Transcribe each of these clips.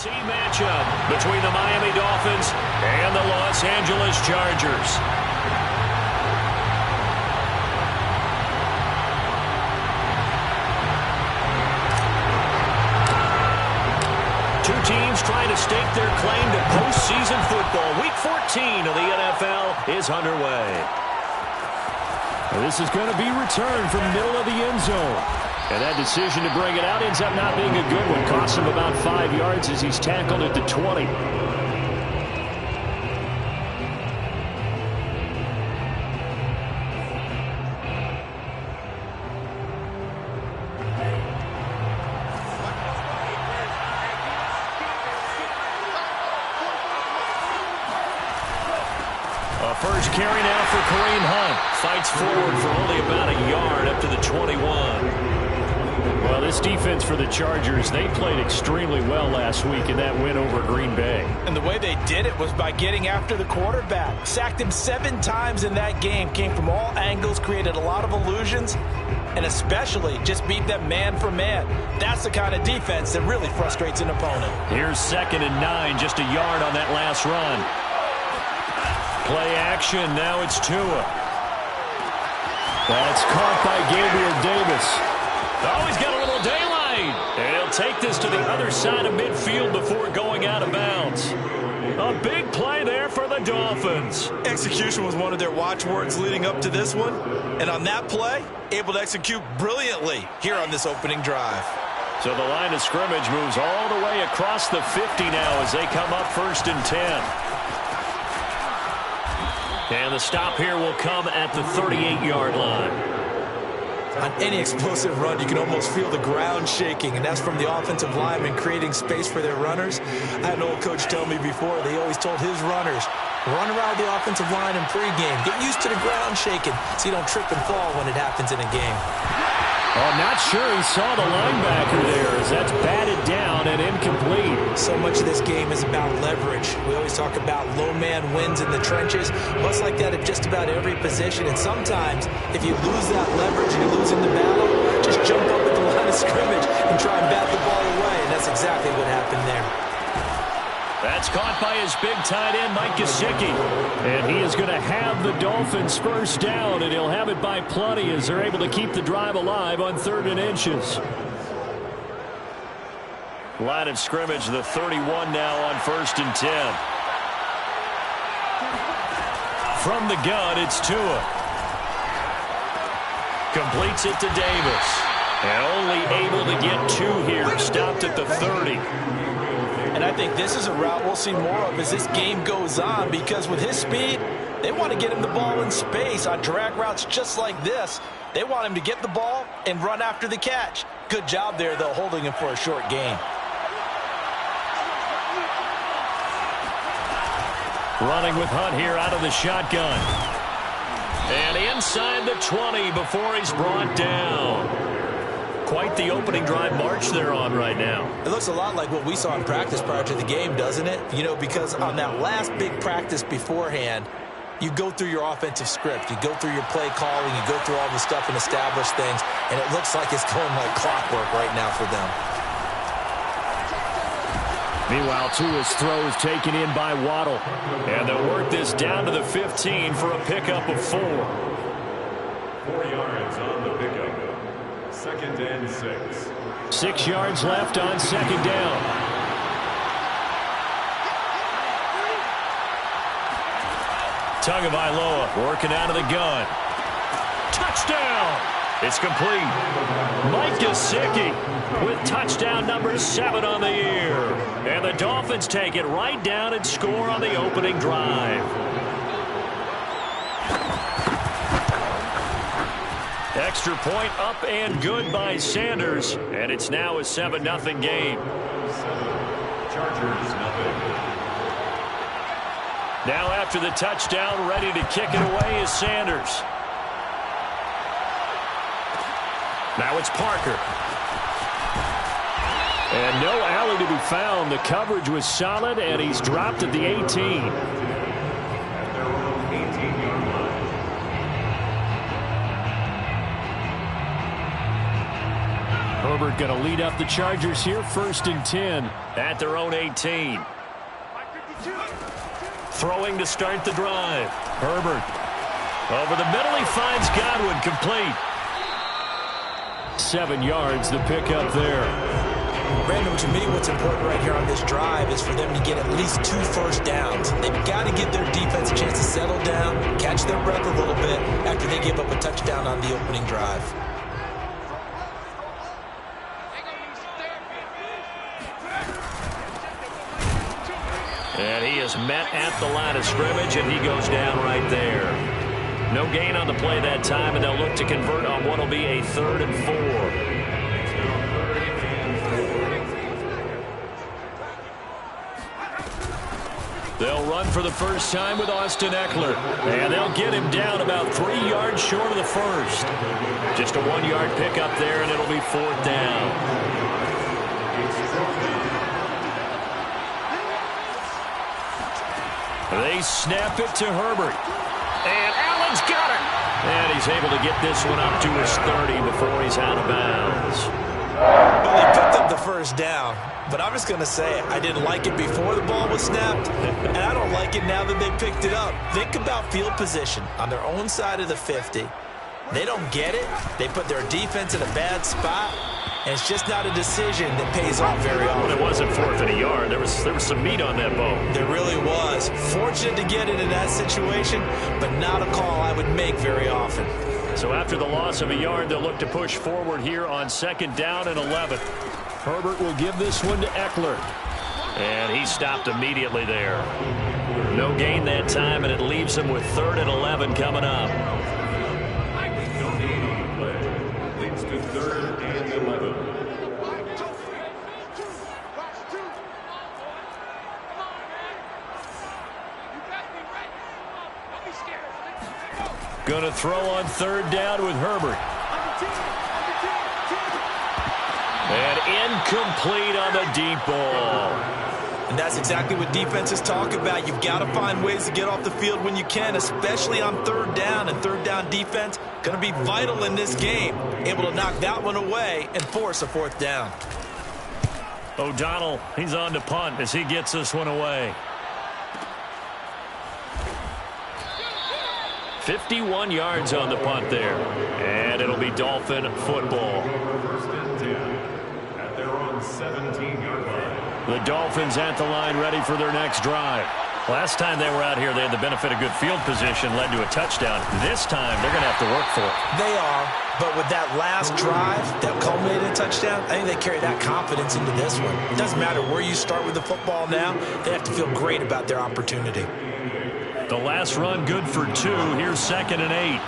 C matchup between the Miami Dolphins and the Los Angeles Chargers. Two teams trying to stake their claim to postseason football. Week 14 of the NFL is underway. This is going to be returned from the middle of the end zone. And that decision to bring it out ends up not being a good one. Costs him about 5 yards as he's tackled at the 20. First carry now for Kareem Hunt. Fights forward for only about a yard up to the 21. Well, this defense for the Chargers, they played extremely well last week in that win over Green Bay. And the way they did it was by getting after the quarterback. Sacked him 7 times in that game. Came from all angles, created a lot of illusions, and especially just beat them man for man. That's the kind of defense that really frustrates an opponent. Here's 2nd and 9, just a yard on that last run. Play action, now it's Tua. That's caught by Gabriel Davis. Oh, he's got a little daylight. And he'll take this to the other side of midfield before going out of bounds. A big play there for the Dolphins. Execution was one of their watchwords leading up to this one. And on that play, able to execute brilliantly here on this opening drive. So the line of scrimmage moves all the way across the 50 now as they come up 1st and 10. And the stop here will come at the 38-yard line. On any explosive run, you can almost feel the ground shaking, and that's from the offensive linemen creating space for their runners. I had an old coach tell me before, they always told his runners, run around the offensive line in pregame. Get used to the ground shaking so you don't trip and fall when it happens in a game. I'm not sure he saw the linebacker there as that's batted down and incomplete. So much of this game is about leverage. We always talk about low man wins in the trenches. Much like that at just about every position. And sometimes, if you lose that leverage and you're losing the battle, just jump up at the line of scrimmage and try and bat the ball away. And that's exactly what happened there. That's caught by his big tight end, Mike Gesicki. And he is going to have the Dolphins first down, and he'll have it by plenty as they're able to keep the drive alive on 3rd and inches. Line of scrimmage, the 31 now on 1st and 10. From the gun, it's Tua. Completes it to Davis. And only able to get 2 here. Stopped at the 30. And I think this is a route we'll see more of as this game goes on, because with his speed, they want to get him the ball in space on drag routes just like this. They want him to get the ball and run after the catch. Good job there, though, holding him for a short gain. Running with Hunt here out of the shotgun. And inside the 20 before he's brought down. Quite the opening drive march they're on right now. It looks a lot like what we saw in practice prior to the game, doesn't it? You know, because on that last big practice beforehand, you go through your offensive script. You go through your play calling. You go through all the stuff and establish things. And it looks like it's going like clockwork right now for them. Meanwhile, Tua's throw is taken in by Waddle. And they'll work this down to the 15 for a pickup of 4. 4 yards on the pickup. 2nd and 6. 6 yards left on 2nd down. Tagovailoa working out of the gun. Touchdown! It's complete. Mike Gesicki with touchdown number 7 on the year. And the Dolphins take it right down and score on the opening drive. Extra point up and good by Sanders. And it's now a 7-0 game. Chargers nothing. Now after the touchdown, ready to kick it away is Sanders. Now it's Parker. And no alley to be found. The coverage was solid, and he's dropped at the 18. At their own 18-yard line. Herbert going to lead up the Chargers here, 1st and 10. At their own 18. Throwing to start the drive. Herbert. Over the middle, he finds Godwin, complete. 7 yards, the pickup there. Brandon, to me, what's important right here on this drive is for them to get at least 2 first downs. They've got to give their defense a chance to settle down, catch their breath a little bit after they give up a touchdown on the opening drive. And he is met at the line of scrimmage, and he goes down right there. No gain on the play that time, and they'll look to convert on what will be a 3rd and 4. They'll run for the first time with Austin Eckler. And they'll get him down about 3 yards short of the first. Just a 1-yard pickup there, and it'll be 4th down. They snap it to Herbert. And Allen's got it. And he's able to get this one up to his 30 before he's out of bounds. Well, they picked up the first down, but I'm just going to say I didn't like it before the ball was snapped, and I don't like it now that they picked it up. Think about field position on their own side of the 50. They don't get it. They put their defense in a bad spot, and it's just not a decision that pays off very often. Well, it wasn't 4th and a yard. There was some meat on that bone. There really was. Fortunate to get it in that situation, but not a call I would make very often. So after the loss of a yard, they'll look to push forward here on 2nd down and 11. Herbert will give this one to Eckler. And he stopped immediately there. No gain that time, and it leaves him with 3rd and 11 coming up. No gain on the play. Leads to 3rd and 11. Going to throw on 3rd down with Herbert. And incomplete on the deep ball. And that's exactly what defenses talk about. You've got to find ways to get off the field when you can, especially on 3rd down. And 3rd down defense going to be vital in this game. Able to knock that one away and force a 4th down. O'Donnell, he's on to punt as he gets this one away. 51 yards on the punt there. And it'll be Dolphin football. 1st and 10 at their own 17-yard line. The Dolphins at the line ready for their next drive. Last time they were out here, they had the benefit of good field position, led to a touchdown. This time, they're going to have to work for it. They are, but with that last drive that culminated in a touchdown, I think they carry that confidence into this one. It doesn't matter where you start with the football now. They have to feel great about their opportunity. The last run good for 2. Here's 2nd and 8.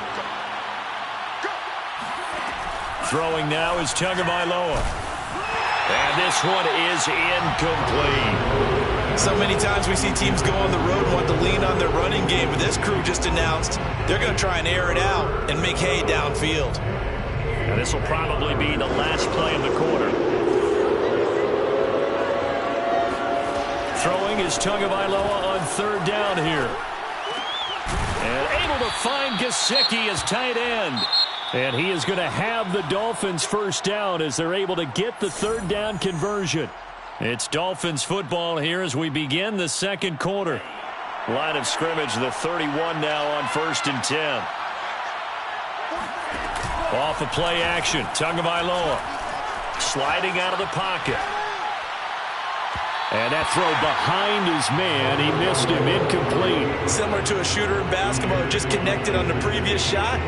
Throwing now is Tagovailoa. And this one is incomplete. So many times we see teams go on the road and want to lean on their running game, but this crew just announced they're going to try and air it out and make hay downfield. And this will probably be the last play of the quarter. Throwing is Tagovailoa on 3rd down here. And able to find Gesicki as tight end. And he is going to have the Dolphins first down as they're able to get the 3rd down conversion. It's Dolphins football here as we begin the 2nd quarter. Line of scrimmage, the 31 now on 1st and 10. Off of play action, Tagovailoa sliding out of the pocket. And that throw behind his man, he missed him, incomplete. Similar to a shooter in basketball who just connected on the previous shot.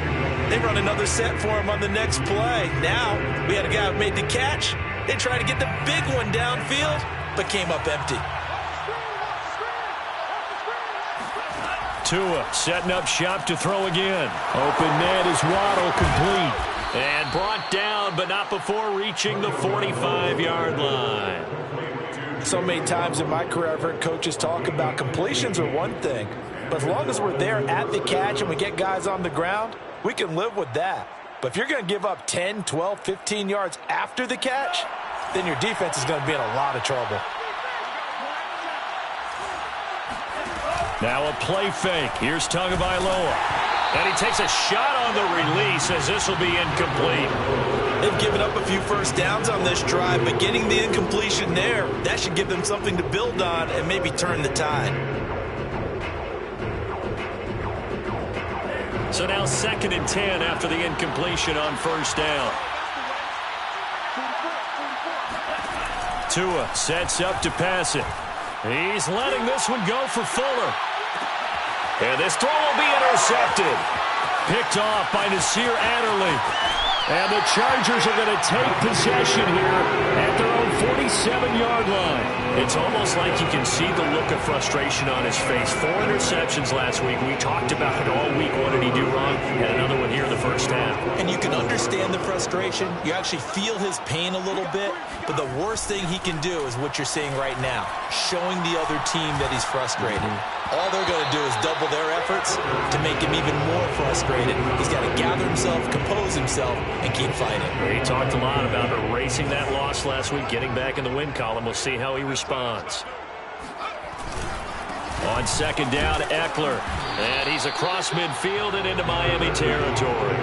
They run another set for him on the next play. Now, we had a guy who made the catch. They tried to get the big one downfield, but came up empty. Tua setting up shop to throw again. Open man is Waddle, complete. And brought down, but not before reaching the 45-yard line. So many times in my career I've heard coaches talk about completions are one thing, but as long as we're there at the catch and we get guys on the ground, we can live with that. But if you're going to give up 10, 12, 15 yards after the catch, then your defense is going to be in a lot of trouble. Now a play fake. Here's Tagovailoa. And he takes a shot on the release as this will be incomplete. They've given up a few first downs on this drive, but getting the incompletion there, that should give them something to build on and maybe turn the tide. So now 2nd and 10 after the incompletion on first down. Tua sets up to pass it. He's letting this one go for Fuller. And this throw will be intercepted. Picked off by Nasir Adderley. And the Chargers are going to take possession here at their own 47-yard line. It's almost like you can see the look of frustration on his face. 4 interceptions last week. We talked about it all week. What did he do wrong? And another one here in the first half. And you can understand the frustration. You actually feel his pain a little bit. But the worst thing he can do is what you're seeing right now, showing the other team that he's frustrated. All they're going to do is double their efforts to make him even more frustrated. He's got to gather himself, compose himself, and keep fighting. He talked a lot about erasing that loss last week, getting back in the win column. We'll see how he responds. On 2nd down, Eckler. And he's across midfield and into Miami territory.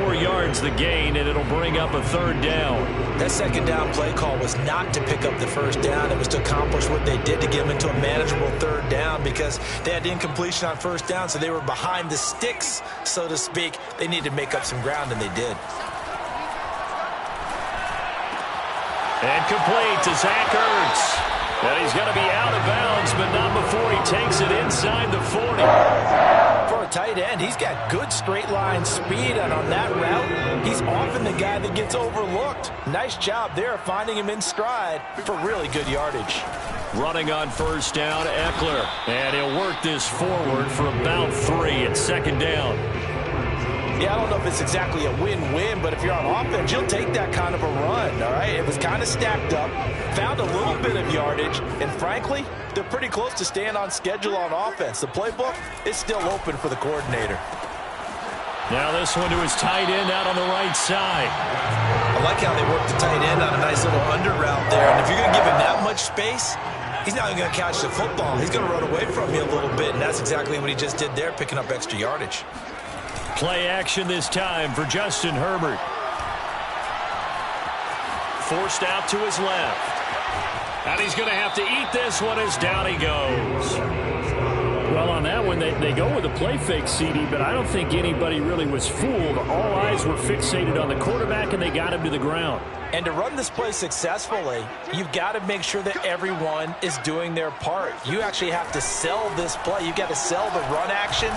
4 yards the gain, and it'll bring up a 3rd down. That 2nd down play call was not to pick up the 1st down. It was to accomplish what they did to get them into a manageable 3rd down because they had incompletion on 1st down, so they were behind the sticks, so to speak. They needed to make up some ground, and they did. And complete to Zach Ertz. And he's going to be out of bounds, but not before he takes it inside the 40. For a tight end, he's got good straight line speed, and on that route, he's often the guy that gets overlooked. Nice job there finding him in stride for really good yardage. Running on 1st down, Eckler. And he'll work this forward for about 3 at 2nd down. Yeah, I don't know if it's exactly a win-win, but if you're on offense, you'll take that kind of a run, all right? It was kind of stacked up, found a little bit of yardage, and frankly, they're pretty close to staying on schedule on offense. The playbook is still open for the coordinator. Now this one to his tight end out on the right side. I like how they work the tight end on a nice little under route there, and if you're going to give him that much space, he's not even going to catch the football. He's going to run away from you a little bit, and that's exactly what he just did there, picking up extra yardage. Play action this time for Justin Herbert. Forced out to his left. And he's going to have to eat this one as down he goes. Well, on that one, they go with a play fake, CD, but I don't think anybody really was fooled. All eyes were fixated on the quarterback, and they got him to the ground. And to run this play successfully, you've got to make sure that everyone is doing their part. You actually have to sell this play. You've got to sell the run action.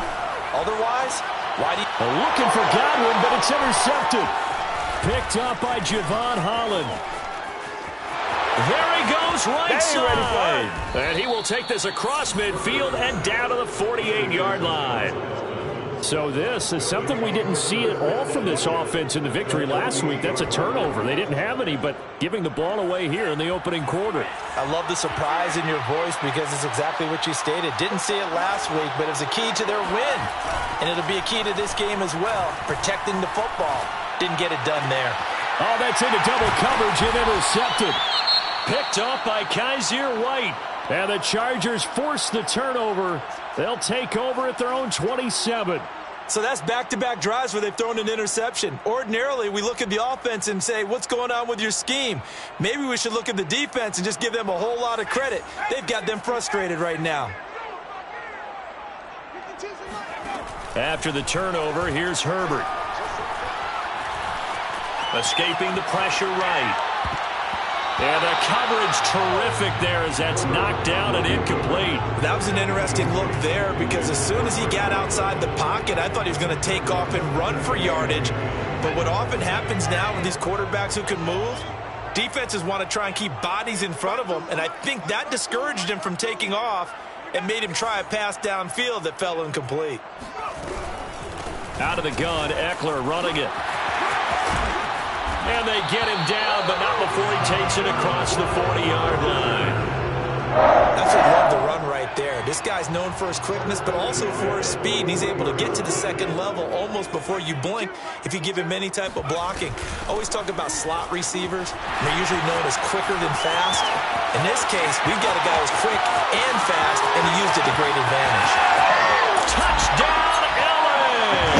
Otherwise, why do you... Looking for Godwin, but it's intercepted. Picked up by Javon Holland. There he goes, right side. And he will take this across midfield and down to the 48-yard line. So this is something we didn't see at all from this offense in the victory last week. That's a turnover. They didn't have any, but giving the ball away here in the opening quarter. I love the surprise in your voice because it's exactly what you stated. Didn't see it last week, but it's a key to their win. And it'll be a key to this game as well, protecting the football. Didn't get it done there. Oh, that's into double coverage and intercepted. Picked off by Kaiser White. And the Chargers force the turnover. They'll take over at their own 27. So that's back-to-back drives where they've thrown an interception. Ordinarily, we look at the offense and say, what's going on with your scheme? Maybe we should look at the defense and just give them a whole lot of credit. They've got them frustrated right now. After the turnover, here's Herbert. Escaping the pressure right. And the coverage terrific there as that's knocked down and incomplete. That was an interesting look there because as soon as he got outside the pocket, I thought he was going to take off and run for yardage. But what often happens now with these quarterbacks who can move, defenses want to try and keep bodies in front of them, and I think that discouraged him from taking off and made him try a pass downfield that fell incomplete. Out of the gun, Eckler running it. And they get him down, but not before he takes it across the 40-yard line. That's what I love the run right there. This guy's known for his quickness, but also for his speed. And he's able to get to the second level almost before you blink if you give him any type of blocking. Always talk about slot receivers. They're usually known as quicker than fast. In this case, we've got a guy who's quick and fast, and he used it to great advantage. Touchdown, Allen!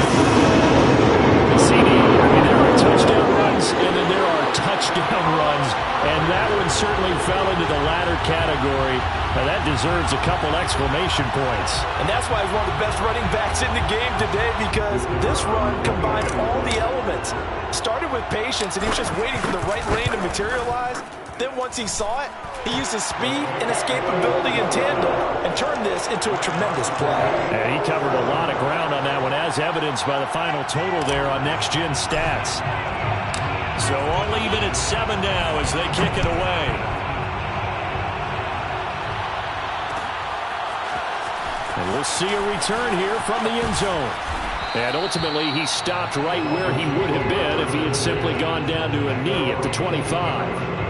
CD, there are touchdown runs then there are touchdown runs, and that one certainly fell into the latter category. Now that deserves a couple exclamation points. And that's why he's one of the best running backs in the game today, because this run combined all the elements. Started with patience, and he was just waiting for the right lane to materialize. Then once he saw it, he used his speed and escapability in tandem and turned this into a tremendous play. And he covered a lot of ground on that one, as evidenced by the final total there on Next Gen Stats. So all even at 7 now as they kick it away. And we'll see a return here from the end zone. And ultimately, he stopped right where he would have been if he had simply gone down to a knee at the 25.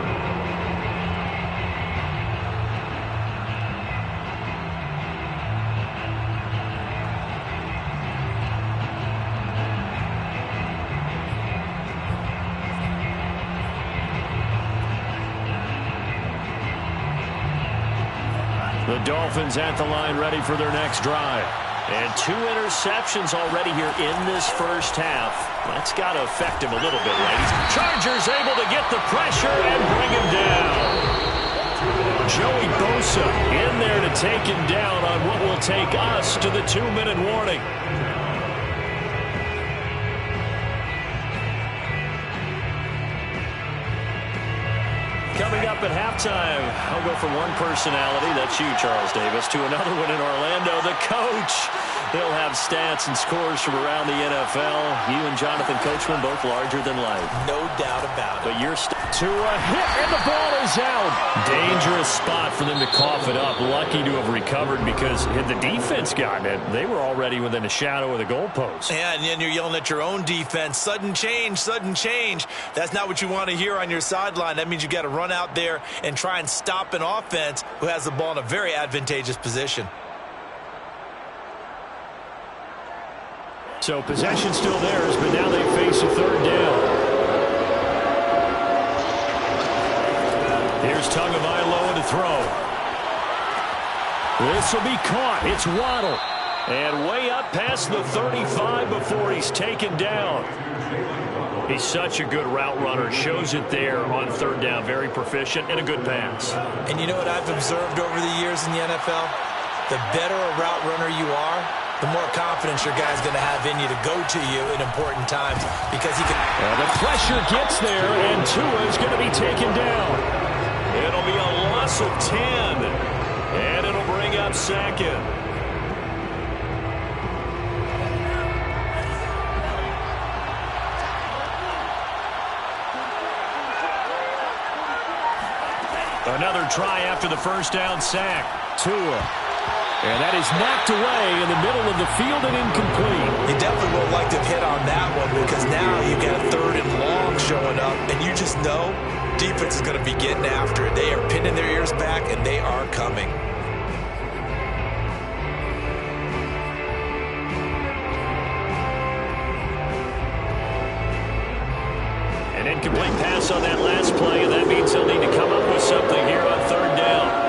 The Dolphins at the line ready for their next drive. And 2 interceptions already here in this first half. That's got to affect him a little bit, ladies. Chargers able to get the pressure and bring him down. Joey Bosa in there to take him down on what will take us to the 2-minute warning. Coming up at halftime, I'll go from one personality, that's you, Charles Davis, to another one in Orlando, the coach. He'll have stats and scores from around the NFL. You and Jonathan Coachman both larger than life. No doubt about it. But you're To a hit, and the ball is out. dangerous spot for them to cough it up. Lucky to have recovered, because had the defense gotten it, they were already within a shadow of the goalpost. Yeah, and then you're yelling at your own defense. Sudden change, sudden change. That's not what you want to hear on your sideline. That means you got to run out there and try and stop an offense who has the ball in a very advantageous position. So possession still theirs, but now they face a third down. Here's Tagovailoa to throw. This will be caught. It's Waddle. And way up past the 35 before he's taken down. He's such a good route runner. Shows it there on third down. Very proficient and a good pass. And you know what I've observed over the years in the NFL? The better a route runner you are, the more confidence your guy's going to have in you to go to you in important times, because he can. The pressure gets there, and Tua is going to be taken down. It'll be a loss of 10. And it'll bring up second. Another try after the first down sack. Tua. And that is knocked away in the middle of the field and incomplete. You definitely would have liked to have hit on that one, because now you've got a 3rd and long showing up, and you just know defense is going to be getting after it. They are pinning their ears back, and they are coming. An incomplete pass on that last play, and that means they'll need to come up with something here on third down.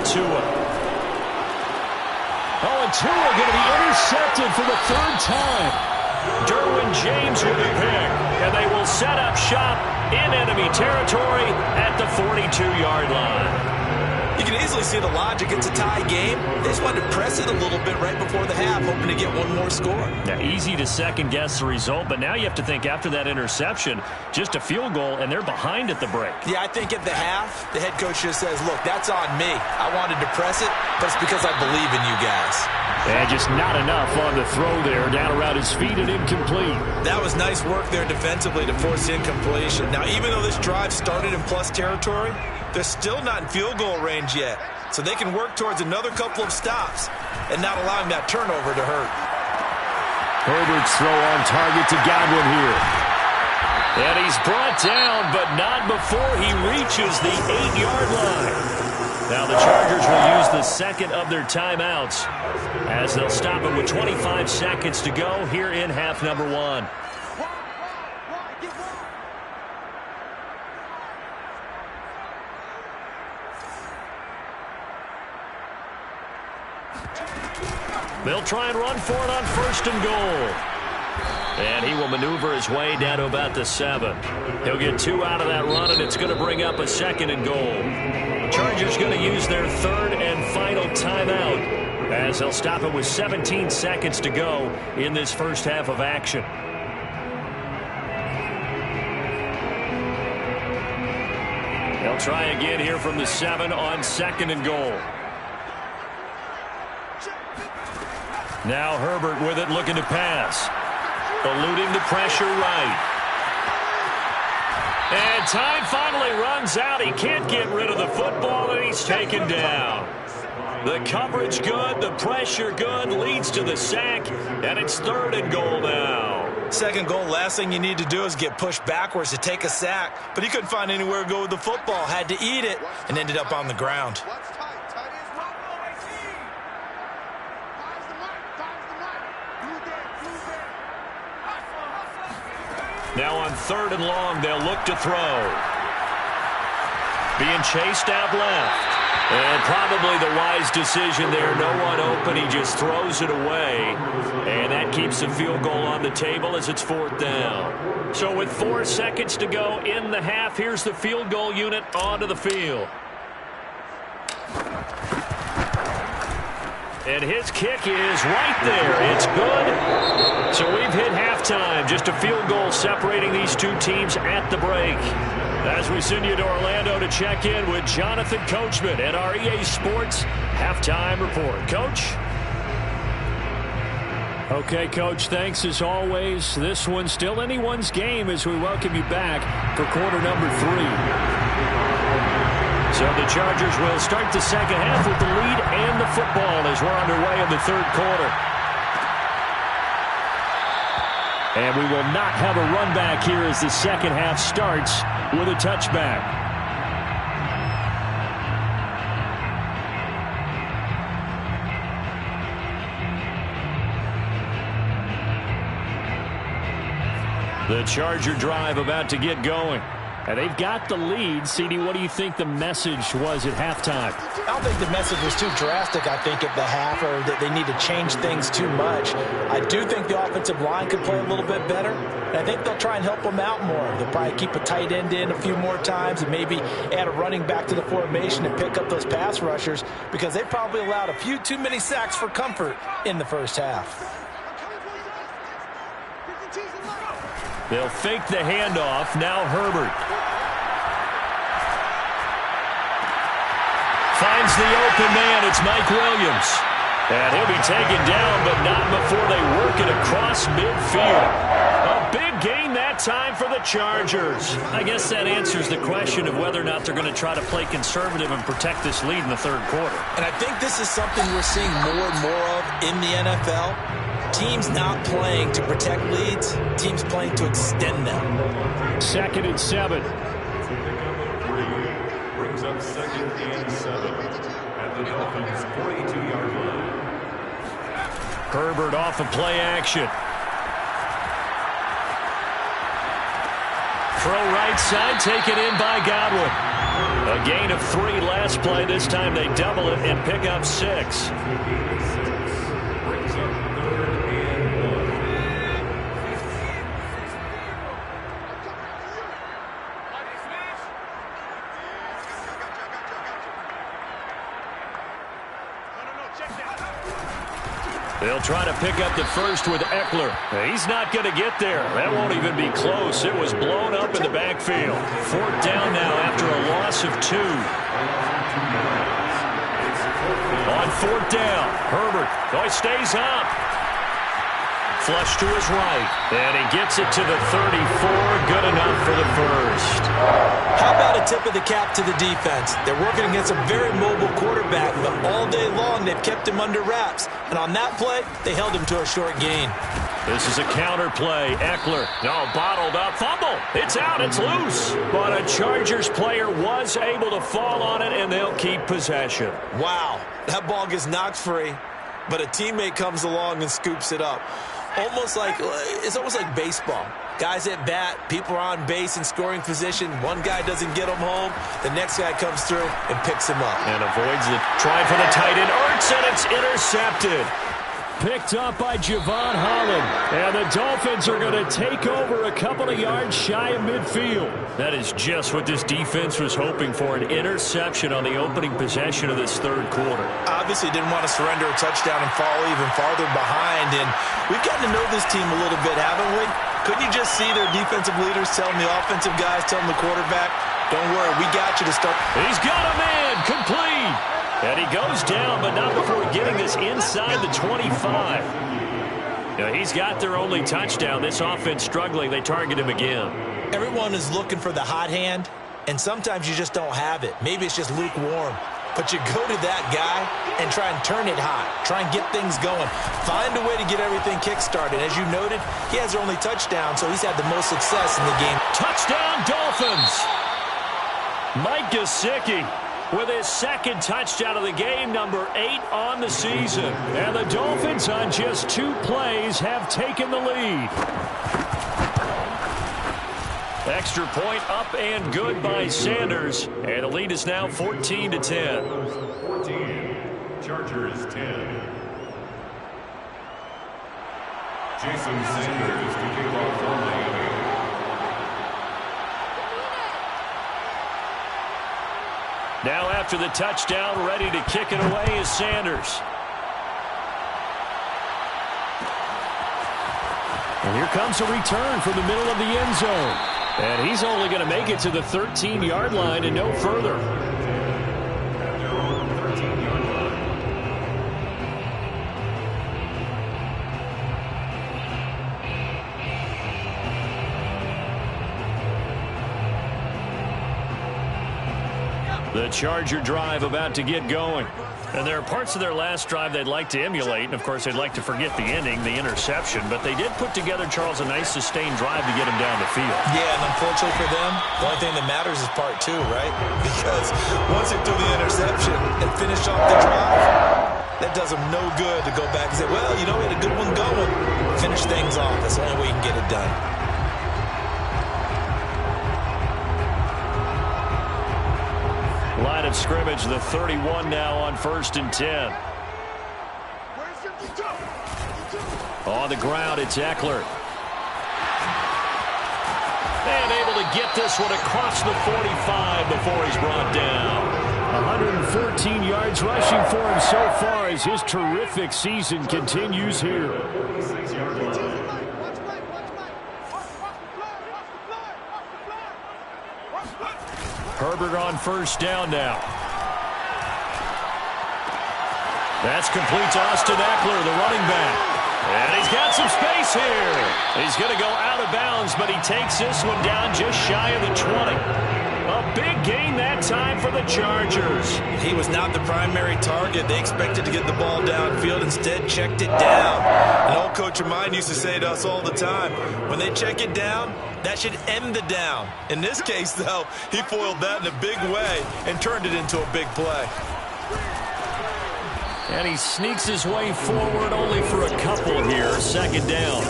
Tua. Oh, and Tua going to be intercepted for the 3rd time. Derwin James with a pick, and they will set up shop in enemy territory at the 42-yard line. You can easily see the logic. It's a tie game. They just wanted to press it a little bit right before the half, hoping to get one more score. Now, easy to second-guess the result, but now you have to think after that interception, just a field goal, and they're behind at the break. Yeah, I think at the half, the head coach just says, look, that's on me. I wanted to press it, but it's because I believe in you guys. And just not enough on the throw there, down around his feet and incomplete. That was nice work there defensively to force incompletion. Now, even though this drive started in plus territory, they're still not in field goal range yet, so they can work towards another couple of stops and not allowing that turnover to hurt. Herbert's throw on target to Godwin here. And he's brought down, but not before he reaches the 8-yard line. Now the Chargers will use the second of their timeouts as they'll stop it with 25 seconds to go here in half number 1. They'll try and run for it on 1st and goal. And he will maneuver his way down to about the 7. He'll get 2 out of that run, and it's going to bring up a 2nd and goal. Chargers going to use their 3rd and final timeout as they'll stop it with 17 seconds to go in this first half of action. They'll try again here from the 7 on 2nd and goal. Now Herbert with it, looking to pass. Eluding the pressure right. And time finally runs out. He can't get rid of the football, and he's taken down. The coverage good, the pressure good, leads to the sack, and it's 3rd and goal now. 2nd goal, last thing you need to do is get pushed backwards to take a sack. But he couldn't find anywhere to go with the football, had to eat it, and ended up on the ground. Now on 3rd and long, they'll look to throw. Being chased out left. And probably the wise decision there. No one open. He just throws it away. And that keeps the field goal on the table as it's 4th down. So with 4 seconds to go in the half, here's the field goal unit onto the field. And his kick is right there. It's good. So we've hit halftime. Just a field goal separating these two teams at the break. As we send you to Orlando to check in with Jonathan Coachman at our EA Sports Halftime Report. Coach? Okay, Coach, thanks as always. This one's still anyone's game as we welcome you back for quarter number 3. So the Chargers will start the second half with the lead and the football as we're underway in the 3rd quarter. And we will not have a run back here as the second half starts with a touchback. The Charger drive about to get going. And they've got the lead. CD, what do you think the message was at halftime? I don't think the message was too drastic, I think, at the half, or that they need to change things too much. I do think the offensive line could play a little bit better, and I think they'll try and help them out more. They'll probably keep a tight end in a few more times and maybe add a running back to the formation and pick up those pass rushers because they probably allowed a few too many sacks for comfort in the first half. They'll fake the handoff. Now Herbert. Finds the open man. It's Mike Williams. And he'll be taken down, but not before they work it across midfield. A big gain that time for the Chargers. I guess that answers the question of whether or not they're going to try to play conservative and protect this lead in the 3rd quarter. And I think this is something we're seeing more and more of in the NFL. Teams not playing to protect leads, teams playing to extend them. 2nd and 7. Brings up 2nd and 7 at the Dolphins' 42-yard line. Herbert off of play action. Throw right side, taken in by Godwin. A gain of 3 last play. This time they double it and pick up 6. They'll try to pick up the first with Eckler. He's not going to get there. That won't even be close. It was blown up in the backfield. 4th down now after a loss of 2. On 4th down, Herbert. Oh, he stays up. Flush to his right. And he gets it to the 34. Good enough for the first. How about a tip of the cap to the defense? They're working against a very mobile quarterback, but all day long they've kept him under wraps. And on that play, they held him to a short gain. This is a counter play. Eckler, bottled up. Fumble. It's out. It's loose. But a Chargers player was able to fall on it, and they'll keep possession. Wow. That ball gets knocked free, but a teammate comes along and scoops it up. It's almost like baseball. Guys at bat, people are on base in scoring position. One guy doesn't get him home. The next guy comes through and picks him up. And avoids the try for the tight end. Ertz, and it's intercepted. picked up by Javon Holland. And the Dolphins are going to take over a couple of yards shy of midfield. That is just what this defense was hoping for, an interception on the opening possession of this third quarter. Obviously didn't want to surrender a touchdown and fall even farther behind. And we've gotten to know this team a little bit, haven't we? Couldn't you just see their defensive leaders telling the offensive guys, telling the quarterback, don't worry, we got you to start. He's got a man, complete. And he goes down, but not before getting this inside the 25. Now, he's got their only touchdown. This offense struggling. They target him again. Everyone is looking for the hot hand, and sometimes you just don't have it. Maybe it's just lukewarm. But you go to that guy and try and turn it hot. Try and get things going. Find a way to get everything kick-started. As you noted, he has their only touchdown, so he's had the most success in the game. Touchdown, Dolphins! Mike Gesicki with his second touchdown of the game, number 8 on the season. And the Dolphins on just 2 plays have taken the lead. Extra point up and good by Sanders. And the lead is now 14-10. 14. Chargers 10. Jason Sanders to kick off for Miami. Now after the touchdown, ready to kick it away is Sanders. And here comes a return from the middle of the end zone. And he's only going to make it to the 13-yard line and no further. The Charger drive about to get going. And there are parts of their last drive they'd like to emulate. And, of course, they'd like to forget the ending, the interception. But they did put together, Charles, a nice sustained drive to get him down the field. Yeah, and unfortunately for them, the only thing that matters is part 2, right? Because once they threw the interception and finish off the drive, that does them no good to go back and say, well, you know, we had a good one going. Finish things off. That's the only way you can get it done. Line of scrimmage, the 31 now on 1st and 10. On the ground, it's Eckler. And able to get this one across the 45 before he's brought down. 114 yards rushing for him so far as his terrific season continues here. Herbert on 1st down now. That's complete to Austin Eckler, the running back. And he's got some space here. He's going to go out of bounds, but he takes this one down just shy of the 20. A big gain that time for the Chargers. He was not the primary target. They expected to get the ball downfield. Instead, checked it down. An old coach of mine used to say to us all the time, when they check it down, that should end the down. In this case, though, he foiled that in a big way and turned it into a big play. And he sneaks his way forward only for a couple here. 2nd down.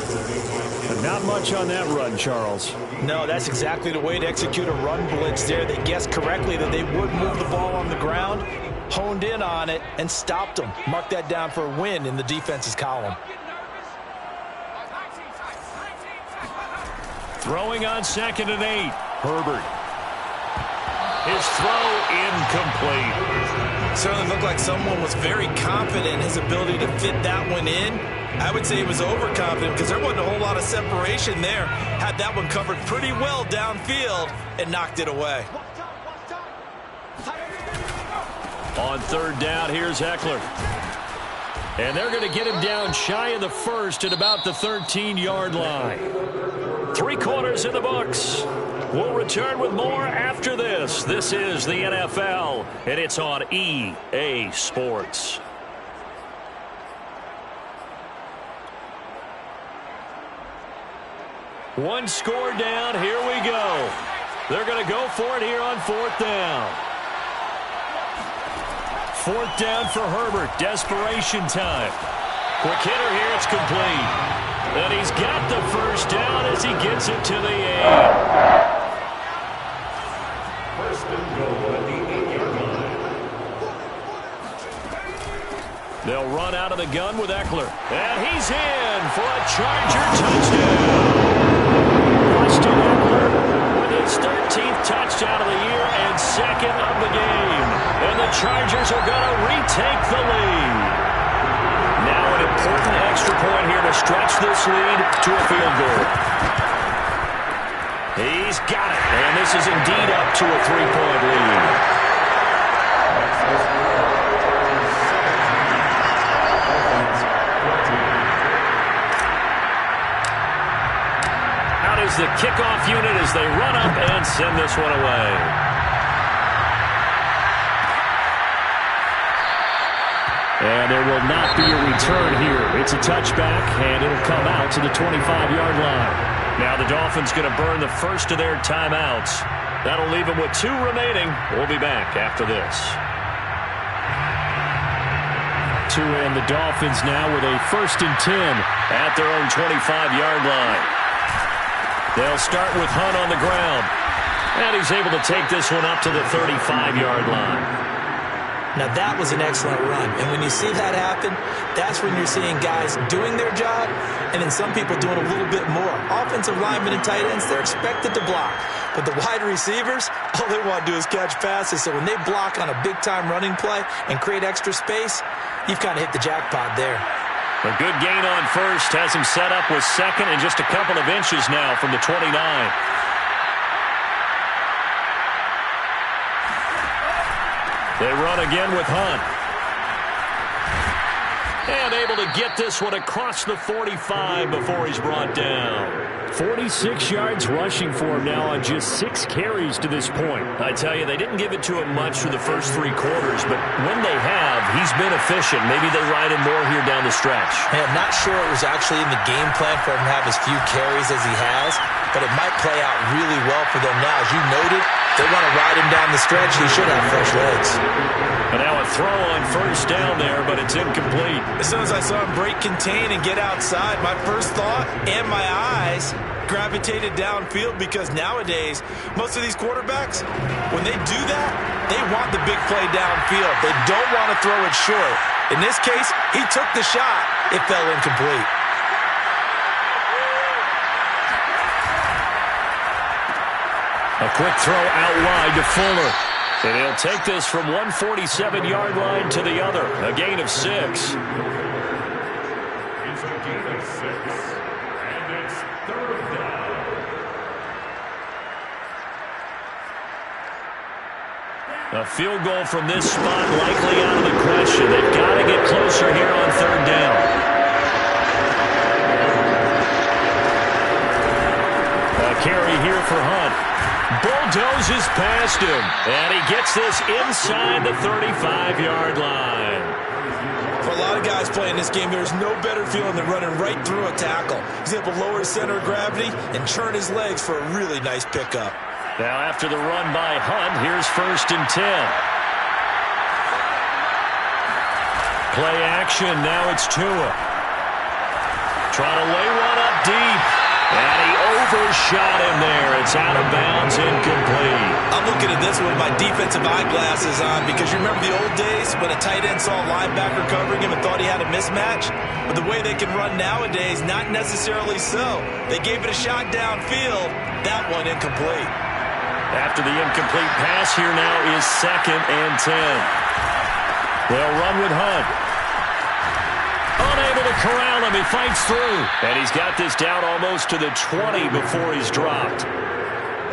But not much on that run, Charles. No, that's exactly the way to execute a run blitz there. They guessed correctly that they would move the ball on the ground, honed in on it, and stopped them. Mark that down for a win in the defense's column. Throwing on 2nd and 8. Herbert. His throw incomplete. Certainly looked like someone was very confident in his ability to fit that one in. I would say he was overconfident because there wasn't a whole lot of separation there. Had that one covered pretty well downfield and knocked it away. On 3rd down, here's Eckler. And they're going to get him down shy of the 1st at about the 13-yard line. 3 quarters in the books. We'll return with more after this. This is the NFL, and it's on EA Sports. One score down. Here we go. They're going to go for it here on 4th down. 4th down for Herbert. Desperation time. Quick hitter here. It's complete. And he's got the 1st down as he gets it to the 8. 1st and goal at the 8-yard They'll run out of the gun with Eckler. And he's in for a Charger touchdown. Austin Eckler with his 13th touchdown of the year and second of the game. And the Chargers are going to retake the lead. Now an important extra point here to stretch this lead to a field goal. He's got it. And this is indeed up to a 3-point lead. The kickoff unit as they run up and send this one away. And there will not be a return here. It's a touchback, and it'll come out to the 25-yard line. Now the Dolphins going to burn the first of their timeouts. That'll leave them with 2 remaining. We'll be back after this. And the Dolphins now with a 1st and 10 at their own 25-yard line. They'll start with Hunt on the ground. And he's able to take this one up to the 35-yard line. Now that was an excellent run. And when you see that happen, that's when you're seeing guys doing their job and then some people doing a little bit more. Offensive linemen and tight ends, they're expected to block. But the wide receivers, all they want to do is catch passes. So when they block on a big-time running play and create extra space, you've kind of hit the jackpot there. A good gain on first has him set up with second and just a couple of inches now from the 29. They run again with Hunt. And able to get this one across the 45 before he's brought down. 46 yards rushing for him now on just 6 carries to this point. I tell you, they didn't give it to him much for the first 3 quarters, but when they have, he's been efficient. Maybe they ride him more here down the stretch. Hey, I'm not sure it was actually in the game plan for him to have as few carries as he has, but it might play out really well for them now. As you noted, they want to ride him down the stretch. He should have fresh legs. And now a throw on first down there, but it's incomplete. As soon as I saw him break contain and get outside, my first thought and my eyes gravitated downfield, because nowadays, most of these quarterbacks, when they do that, they want the big play downfield. They don't want to throw it short. In this case, he took the shot. It fell incomplete. A quick throw out wide to Fuller. And he'll take this from 147-yard line to the other. A gain of 6. It's a gain of 6. And it's 3rd down. A field goal from this spot likely out of the question. They've got to get closer here on 3rd down. A carry here for Hunt. Bulldozes past him, and he gets this inside the 35-yard line. For a lot of guys playing this game, there's no better feeling than running right through a tackle. He's able to lower his center of gravity and churn his legs for a really nice pickup. Now after the run by Hunt, here's 1st and 10. Play action, now it's Tua. Trying to lay one up deep. And he overshot him there. It's out of bounds, incomplete. I'm looking at this with my defensive eyeglasses on, because you remember the old days when a tight end saw a linebacker covering him and thought he had a mismatch? But the way they can run nowadays, not necessarily so. They gave it a shot downfield. That one incomplete. After the incomplete pass, here now is 2nd and 10. They'll run with Hunt. Unable to corral him. He fights through. And he's got this down almost to the 20 before he's dropped.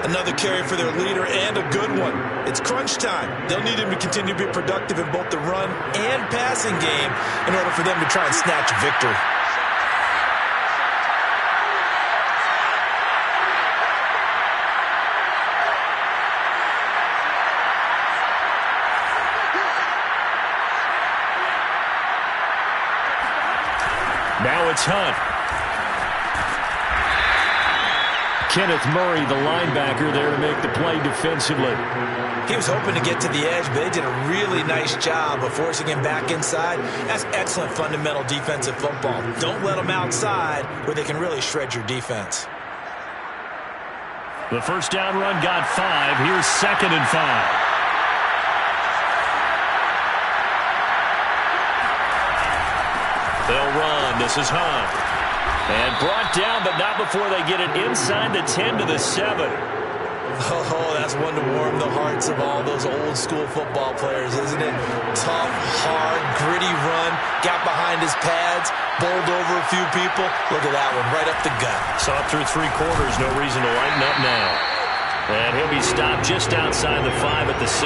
Another carry for their leader, and a good one. It's crunch time. They'll need him to continue to be productive in both the run and passing game in order for them to try and snatch a victory. Now it's Hunt. Kenneth Murray, the linebacker, there to make the play defensively. He was hoping to get to the edge, but they did a really nice job of forcing him back inside. That's excellent fundamental defensive football. Don't let them outside where they can really shred your defense. The first down run got 5. Here's 2nd and 5. They'll run. This is Hunt. And brought down, but not before they get it inside the 10 to the 7. Oh, that's one to warm the hearts of all those old school football players, isn't it? Tough, hard, gritty run, got behind his pads, bowled over a few people. Look at that one, right up the gut. Saw it through 3 quarters, no reason to lighten up now. And he'll be stopped just outside the 5 at the 6.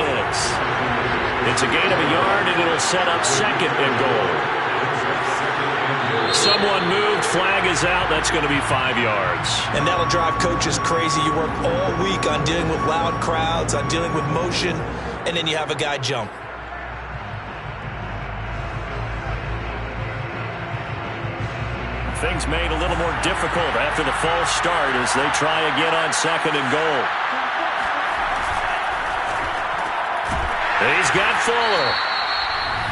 It's a gain of a yard, and it'll set up 2nd and goal. Someone moved, flag is out, that's going to be 5 yards. And that'll drive coaches crazy. You work all week on dealing with loud crowds, on dealing with motion, and then you have a guy jump. Things made a little more difficult after the false start as they try again on 2nd and goal. He's got Fuller.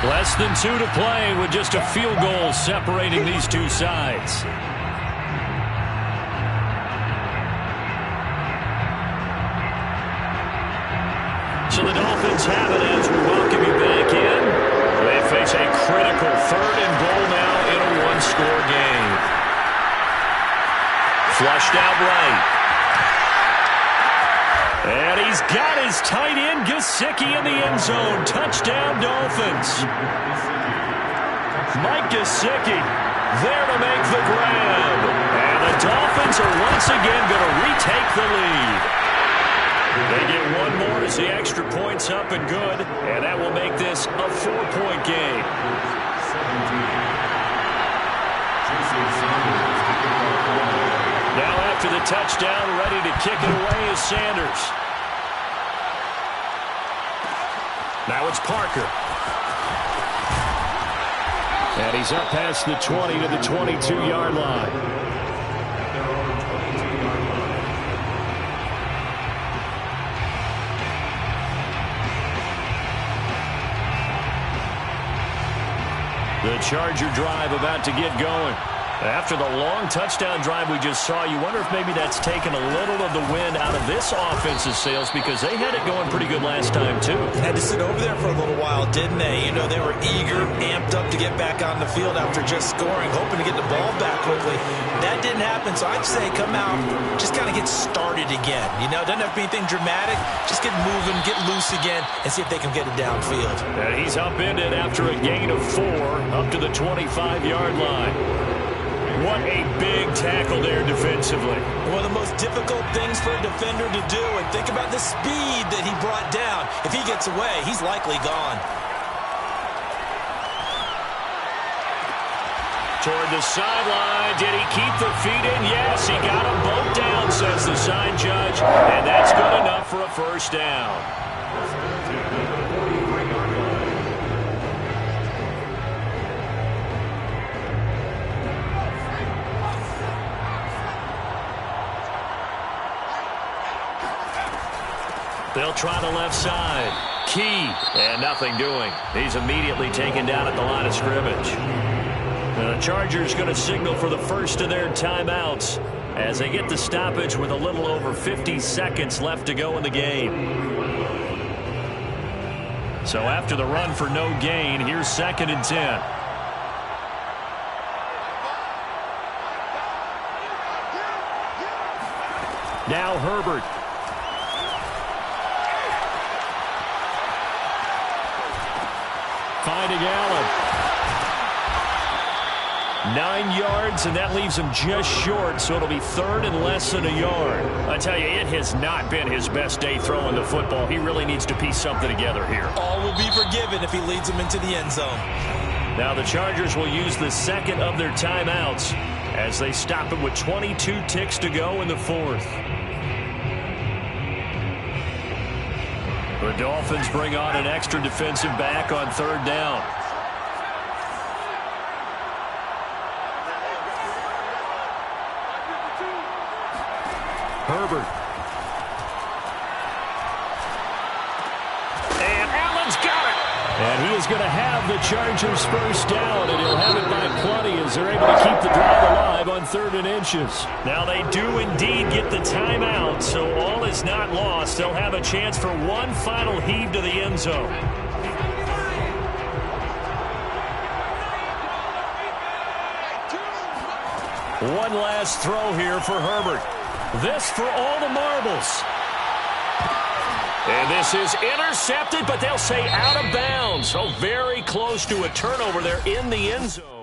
Less than 2 to play with just a field goal separating these two sides. So the Dolphins have it as we welcome you back in. They face a critical 3rd and goal now in a 1-score game. Flushed out right. And he's got his tight end, Gesicki, in the end zone. Touchdown, Dolphins. Mike Gesicki there to make the grab. And the Dolphins are once again going to retake the lead. They get one more as the extra point's up and good. And that will make this a 4-point game. Now after the touchdown, ready to kick it away is Sanders. Now it's Parker. And he's up past the 20 to the 22-yard line. The Charger drive about to get going. After the long touchdown drive we just saw, you wonder if maybe that's taken a little of the wind out of this offense's sails because they had it going pretty good last time, too. Had to sit over there for a little while, didn't they? You know, they were eager, amped up to get back on the field after just scoring, hoping to get the ball back quickly. That didn't happen, so I'd say come out, just kind of get started again. You know, doesn't have to be anything dramatic. Just get moving, get loose again, and see if they can get it downfield. And he's upended after a gain of 4 up to the 25-yard line. What a big tackle there defensively. One of the most difficult things for a defender to do, and think about the speed that he brought down. If he gets away, he's likely gone. Toward the sideline, did he keep the feet in? Yes, he got them both down, says the sign judge, and that's good enough for a first down. They'll try the left side. Key, and nothing doing. He's immediately taken down at the line of scrimmage. The Chargers going to signal for the first of their timeouts as they get the stoppage with a little over 50 seconds left to go in the game. So after the run for no gain, here's 2nd and 10. Now Herbert. Finding Allen. 9 yards, and that leaves him just short, so it'll be 3rd and less than a yard. I tell you, it has not been his best day throwing the football. He really needs to piece something together here. All will be forgiven if he leads them into the end zone. Now the Chargers will use the 2nd of their timeouts as they stop it with 22 ticks to go in the 4th. The Dolphins bring on an extra defensive back on 3rd down. Herbert. And Allen's got it. And he is going to have the Chargers first down, and he'll have it by plenty as they're able to keep the drive alive on 3rd and inches. Now they do indeed get the timeout, so all is not lost. They'll have a chance for one final heave to the end zone. One last throw here for Herbert. This for all the marbles. And this is intercepted, but they'll say out of bounds. So very close to a turnover there in the end zone.